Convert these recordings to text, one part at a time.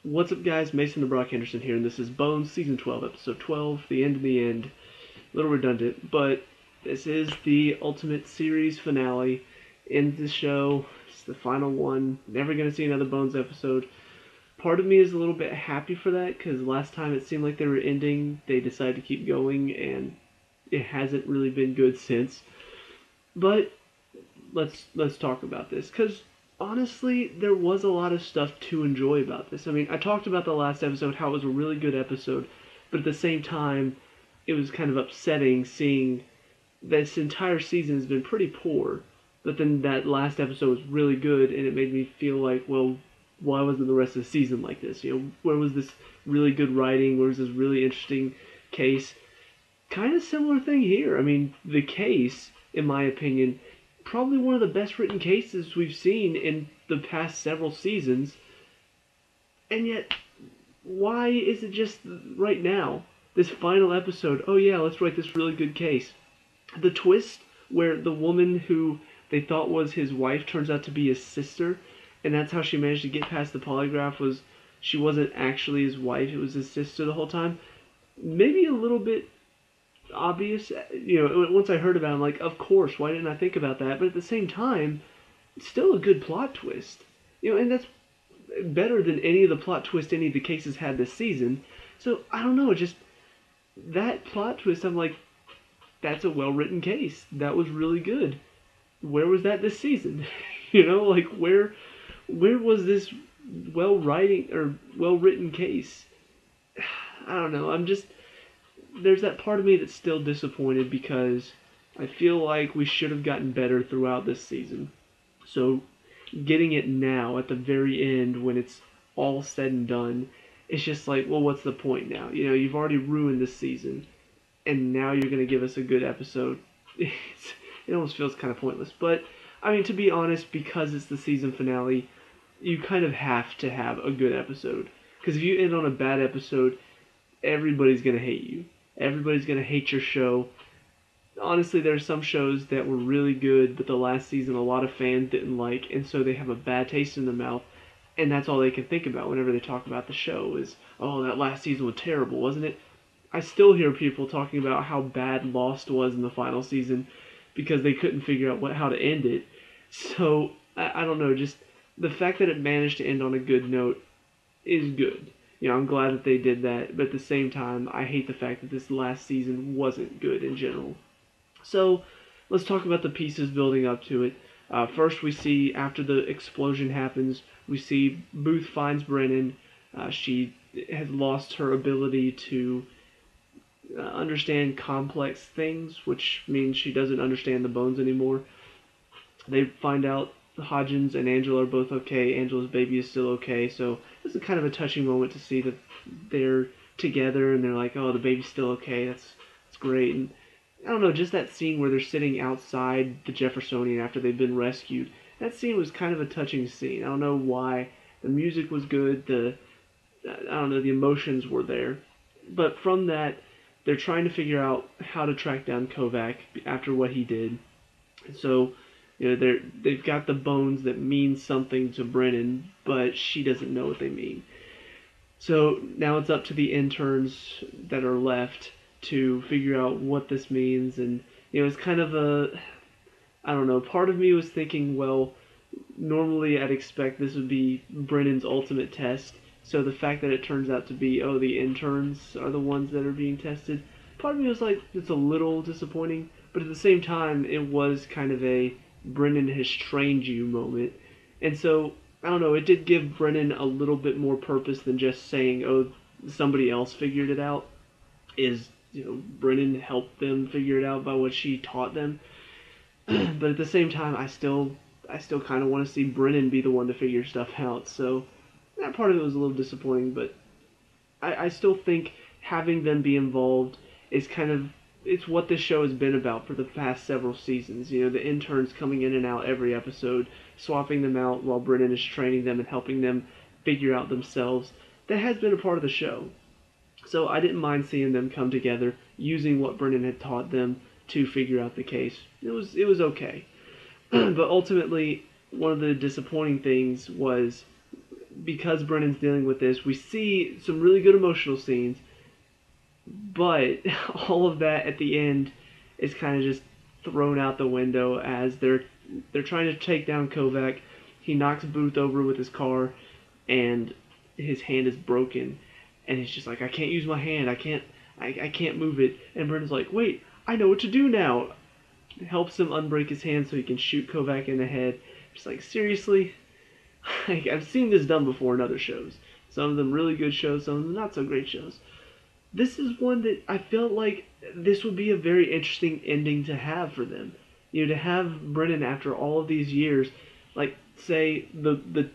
What's up, guys? Mason the Brock Henderson here, and this is Bones Season 12, Episode 12, The End in the End. A little redundant, but this is the ultimate series finale. End the show. It's the final one. Never gonna see another Bones episode. Part of me is a little bit happy for that, because last time it seemed like they were ending, they decided to keep going, and it hasn't really been good since. But let's talk about this, because honestly, there was a lot of stuff to enjoy about this. I mean, I talked about the last episode, how it was a really good episode, but at the same time, it was kind of upsetting seeing this entire season has been pretty poor, but then that last episode was really good, and it made me feel like, well, why wasn't the rest of the season like this? You know, where was this really good writing? Where was this really interesting case? Kind of similar thing here. I mean, the case, in my opinion, probably one of the best written cases we've seen in the past several seasons. And yet, why is it just right now, this final episode, oh yeah, let's write this really good case? The twist where the woman who they thought was his wife turns out to be his sister, and that's how she managed to get past the polygraph, was she wasn't actually his wife, it was his sister the whole time. Maybe a little bit obvious, once I heard about it, I'm like, of course, why didn't I think about that? But at the same time, it's still a good plot twist. And that's better than any of the plot twists any of the cases had this season. So, I don't know, just that plot twist, I'm like, that's a well-written case. That was really good. Where was that this season? Like, where was this well-written case? I don't know, there's that part of me that's still disappointed because I feel like we should have gotten better throughout this season. So getting it now at the very end when it's all said and done, it's just like, well, what's the point now? You've already ruined this season, and now you're going to give us a good episode. It almost feels kind of pointless. But, I mean, to be honest, because it's the season finale, you kind of have to have a good episode. Because if you end on a bad episode, everybody's going to hate you. Everybody's going to hate your show. Honestly, there are some shows that were really good, but the last season a lot of fans didn't like, and so they have a bad taste in their mouth, and that's all they can think about whenever they talk about the show is, oh, that last season was terrible, wasn't it? I still hear people talking about how bad Lost was in the final season because they couldn't figure out how to end it. So, I don't know, just the fact that it managed to end on a good note is good. I'm glad that they did that, but at the same time, I hate the fact that this last season wasn't good in general. So, let's talk about the pieces building up to it. First, we see, after the explosion happens, we see Booth finds Brennan. She has lost her ability to understand complex things, which means she doesn't understand the bones anymore. They find out Hodgins and Angela are both okay. Angela's baby is still okay, so this is kind of a touching moment to see that they're together and they're like, oh, the baby's still okay. That's great. And I don't know, just that scene where they're sitting outside the Jeffersonian after they've been rescued. That scene was kind of a touching scene. I don't know why. The music was good. The emotions were there. But from that, they're trying to figure out how to track down Kovac after what he did. So, they've got the bones that mean something to Brennan, but she doesn't know what they mean. So now it's up to the interns that are left to figure out what this means, and it's kind of I don't know, part of me was thinking, well, normally I'd expect this would be Brennan's ultimate test, so the fact that it turns out to be, oh, the interns are the ones that are being tested, part of me was like, it's a little disappointing, but at the same time, it was kind of a Brennan has trained you moment. And so, I don't know, it did give Brennan a little bit more purpose than just saying, oh, somebody else figured it out. Brennan helped them figure it out by what she taught them. But at the same time, I still kind of want to see Brennan be the one to figure stuff out. So, that part of it was a little disappointing, but I still think having them be involved is it's what this show has been about for the past several seasons. The interns coming in and out every episode, swapping them out while Brennan is training them and helping them figure out themselves. That has been a part of the show. So I didn't mind seeing them come together, using what Brennan had taught them to figure out the case. It was okay. But ultimately, one of the disappointing things was because Brennan's dealing with this, we see some really good emotional scenes, but all of that at the end is kind of just thrown out the window as they're trying to take down Kovac. He knocks Booth over with his car, and his hand is broken, and he's just like, I can't use my hand, I can't move it. And Brennan's like, wait, I know what to do now. Helps him unbreak his hand so he can shoot Kovac in the head. Just like, seriously? Like, I've seen this done before in other shows. Some of them really good shows, some of them not so great shows. This is one that I felt like this would be a very interesting ending to have for them. You know, to have Brennan after all of these years, like, say the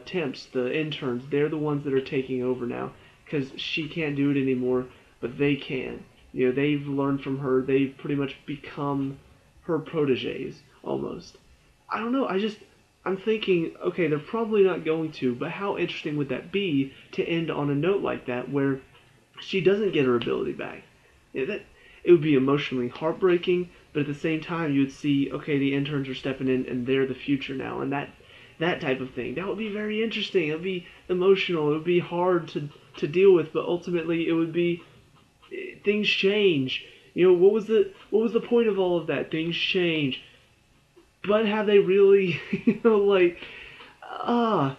temps, the interns, they're the ones that are taking over now because she can't do it anymore, but they can. You know, they've learned from her. They've pretty much become her proteges almost. I don't know. I'm thinking, okay, they're probably not going to, but how interesting would that be to end on a note like that where she doesn't get her ability back? It would be emotionally heartbreaking, but at the same time, you would see, okay, the interns are stepping in and they're the future now, and that type of thing. That would be very interesting. It would be emotional. It would be hard to deal with, but ultimately, it would be things change. You know, what was the point of all of that? Things change. But have they really, you know, like, I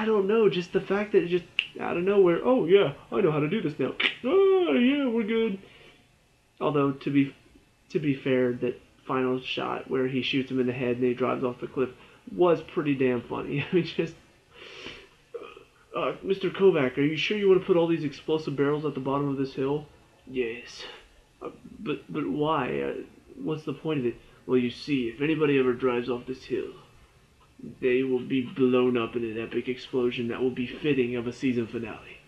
don't know, just the fact that it just out of nowhere, oh yeah, I know how to do this now. Oh yeah, we're good. Although to be fair, that final shot where he shoots him in the head and he drives off the cliff was pretty damn funny. I mean, just, Mr. Kovac, are you sure you want to put all these explosive barrels at the bottom of this hill? Yes. But why? What's the point of it? Well, you see, if anybody ever drives off this hill, they will be blown up in an epic explosion that will be fitting of a season finale.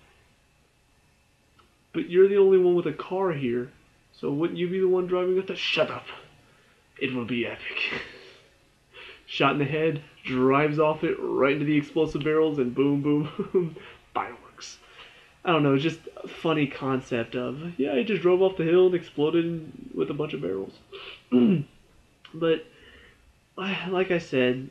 But you're the only one with a car here, so wouldn't you be the one driving it? Shut up. It will be epic. Shot in the head, drives off it right into the explosive barrels, and boom, boom, boom, fireworks. I don't know, it's just a funny concept of, yeah, he just drove off the hill and exploded with a bunch of barrels. But, like I said,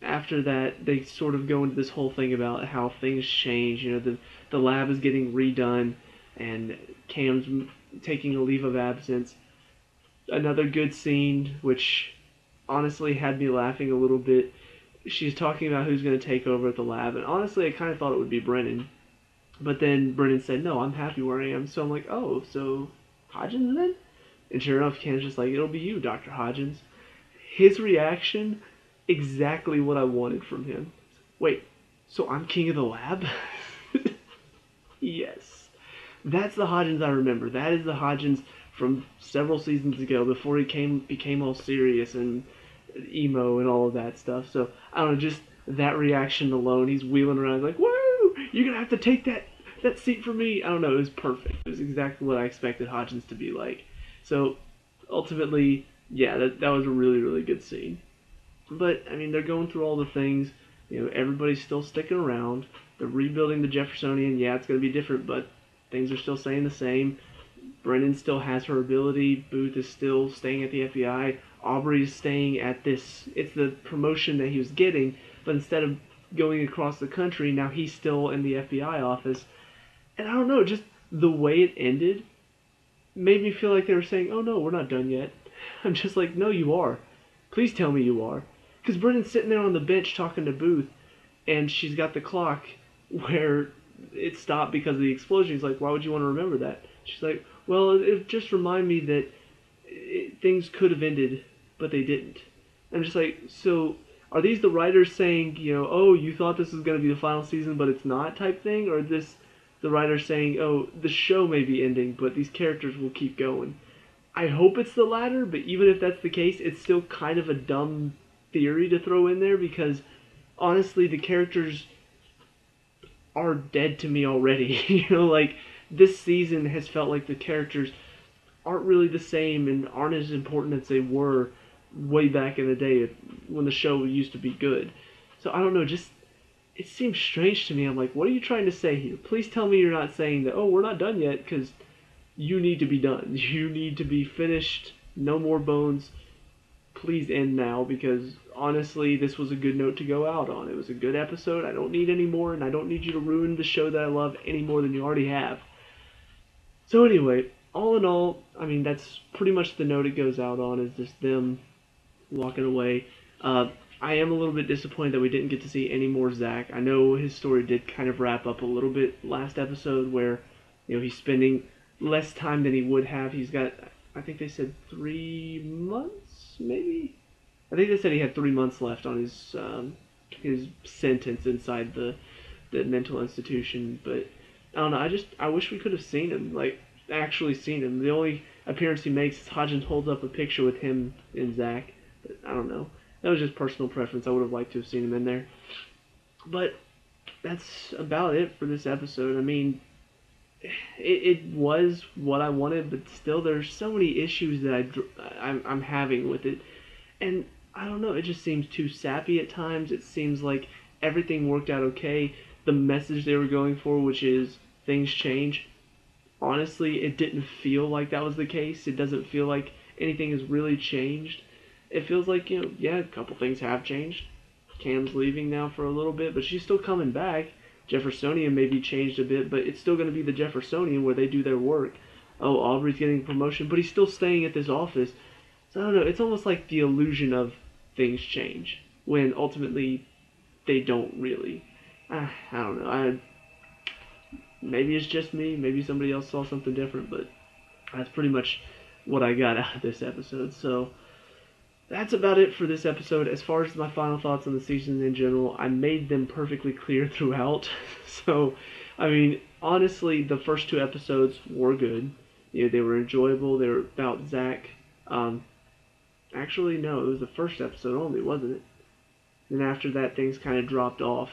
after that, they sort of go into this whole thing about how things change. You know, the lab is getting redone, and Cam's taking a leave of absence. Another good scene, which honestly had me laughing a little bit. She's talking about who's going to take over at the lab, and honestly, I kind of thought it would be Brennan. But then Brennan said, no, I'm happy where I am. So I'm like, oh, so Hodgins then? And sure enough, Cam's just like, it'll be you, Dr. Hodgins. His reaction, exactly what I wanted from him. Wait, so I'm king of the lab? Yes. That's the Hodgins I remember. That is the Hodgins from several seasons ago before he became all serious and emo and all of that stuff. So, I don't know, just that reaction alone. He's wheeling around like, woo! You're going to have to take that seat for me. I don't know, it was perfect. It was exactly what I expected Hodgins to be like. So, ultimately, yeah, that was a really, really good scene. But, I mean, they're going through all the things. You know, everybody's still sticking around. They're rebuilding the Jeffersonian. Yeah, it's going to be different, but things are still staying the same. Brennan still has her ability. Booth is still staying at the FBI. Aubrey's staying at this. It's the promotion that he was getting, but instead of going across the country, now he's still in the FBI office. And I don't know, just the way it ended made me feel like they were saying, oh no, we're not done yet. I'm just like, no, you are. Please tell me you are. Because Brennan's sitting there on the bench talking to Booth, and she's got the clock where it stopped because of the explosion. He's like, why would you want to remember that? She's like, well, it just reminded me that things could have ended, but they didn't. I'm just like, so are these the writers saying, you know, oh, you thought this was going to be the final season, but it's not type thing? Or is this the writers saying, oh, the show may be ending, but these characters will keep going? I hope it's the latter, but even if that's the case, it's still kind of a dumb theory to throw in there because, honestly, the characters are dead to me already. You know, like, this season has felt like the characters aren't really the same and aren't as important as they were way back in the day when the show used to be good. So, I don't know, just, it seems strange to me. I'm like, what are you trying to say here? Please tell me you're not saying that, oh, we're not done yet, because you need to be done. You need to be finished. No more bones. please end now, because honestly, this was a good note to go out on. It was a good episode. I don't need any more, and I don't need you to ruin the show that I love any more than you already have. So anyway, all in all, I mean, that's pretty much the note it goes out on, is just them walking away. I am a little bit disappointed that we didn't get to see any more Zach. I know his story did kind of wrap up a little bit last episode, where he's spending less time than he would have. He's got, I think they said 3 months, maybe. I think they said he had 3 months left on his sentence inside the mental institution. But I don't know. I wish we could have seen him, like actually seen him. The only appearance he makes is Hodgins holds up a picture with him and Zach. But I don't know. That was just personal preference. I would have liked to have seen him in there. But that's about it for this episode. I mean, it was what I wanted, but still there's so many issues that I'm having with it. And I don't know, it just seems too sappy at times. It seems like everything worked out okay. The message they were going for, which is things change, honestly, it didn't feel like that was the case. It doesn't feel like anything has really changed. It feels like, yeah, a couple things have changed. Cam's leaving now for a little bit, but she's still coming back. Jeffersonian maybe changed a bit, but it's still going to be the Jeffersonian where they do their work. Oh, Aubrey's getting a promotion, but he's still staying at this office. So I don't know, it's almost like the illusion of things change, when ultimately they don't really. I don't know. Maybe it's just me, maybe somebody else saw something different, but that's pretty much what I got out of this episode. So that's about it for this episode. As far as my final thoughts on the season in general, I made them perfectly clear throughout. So, I mean, honestly, the first 2 episodes were good. They were enjoyable. They were about Zach. Actually, no, it was the first episode only, wasn't it? And after that, things kind of dropped off.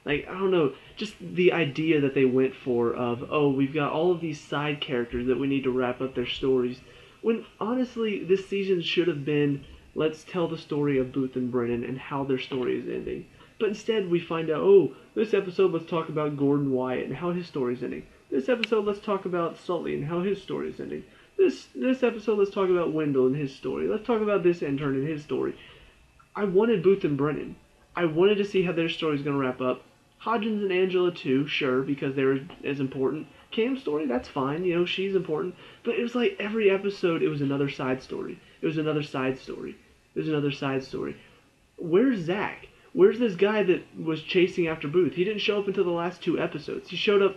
Like, I don't know, just the idea that they went for of, oh, we've got all of these side characters that we need to wrap up their stories. When, honestly, this season should have been, let's tell the story of Booth and Brennan and how their story is ending. But instead, we find out, oh, this episode, let's talk about Gordon Wyatt and how his story is ending. This episode, let's talk about Sully and how his story is ending. This episode, let's talk about Wendell and his story. Let's talk about this intern and his story. I wanted Booth and Brennan. I wanted to see how their story is going to wrap up. Hodgins and Angela too, sure, because they're as important. Cam's story, that's fine, she's important. But it was like every episode, it was another side story. It was another side story. It was another side story. Where's Zach? Where's this guy that was chasing after Booth? He didn't show up until the last 2 episodes. He showed up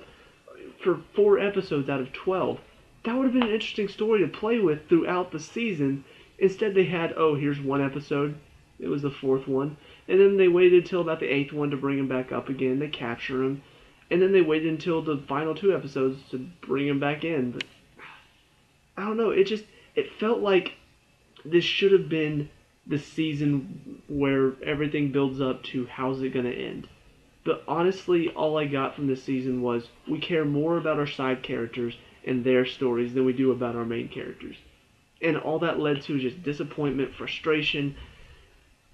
for 4 episodes out of 12. That would have been an interesting story to play with throughout the season. Instead, they had, oh, here's 1 episode. It was the 4th one. And then they waited until about the 8th one to bring him back up again. They capture him. And then they waited until the final 2 episodes to bring him back in. But I don't know. It felt like this should have been the season where everything builds up to how's it going to end. But honestly, all I got from this season was we care more about our side characters and their stories than we do about our main characters. And all that led to just disappointment, frustration.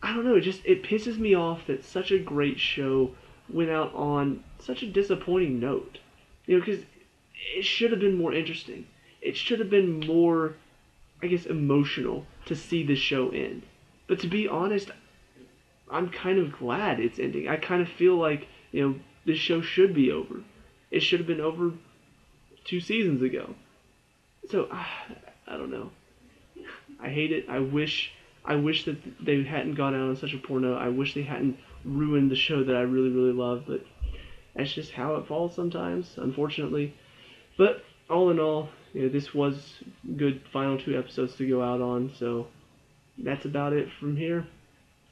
I don't know, it pisses me off that such a great show went out on such a disappointing note. Because it should have been more interesting. It should have been more, I guess, emotional to see the show end. But to be honest, I'm kind of glad it's ending. I kind of feel like, this show should be over. It should have been over 2 seasons ago. So, I don't know. I hate it. I wish that they hadn't gone out on such a poor note. I wish they hadn't ruined the show that I really, really love. But that's just how it falls sometimes, unfortunately. But all in all, this was good final 2 episodes to go out on. So that's about it from here.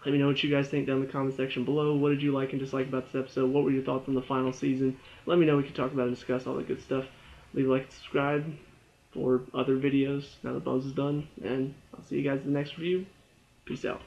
Let me know what you guys think down in the comment section below. What did you like and dislike about this episode? What were your thoughts on the final season? Let me know. We can talk about and discuss all that good stuff. Leave a like and subscribe for other videos now that Buzz is done. And I'll see you guys in the next review. Peace out.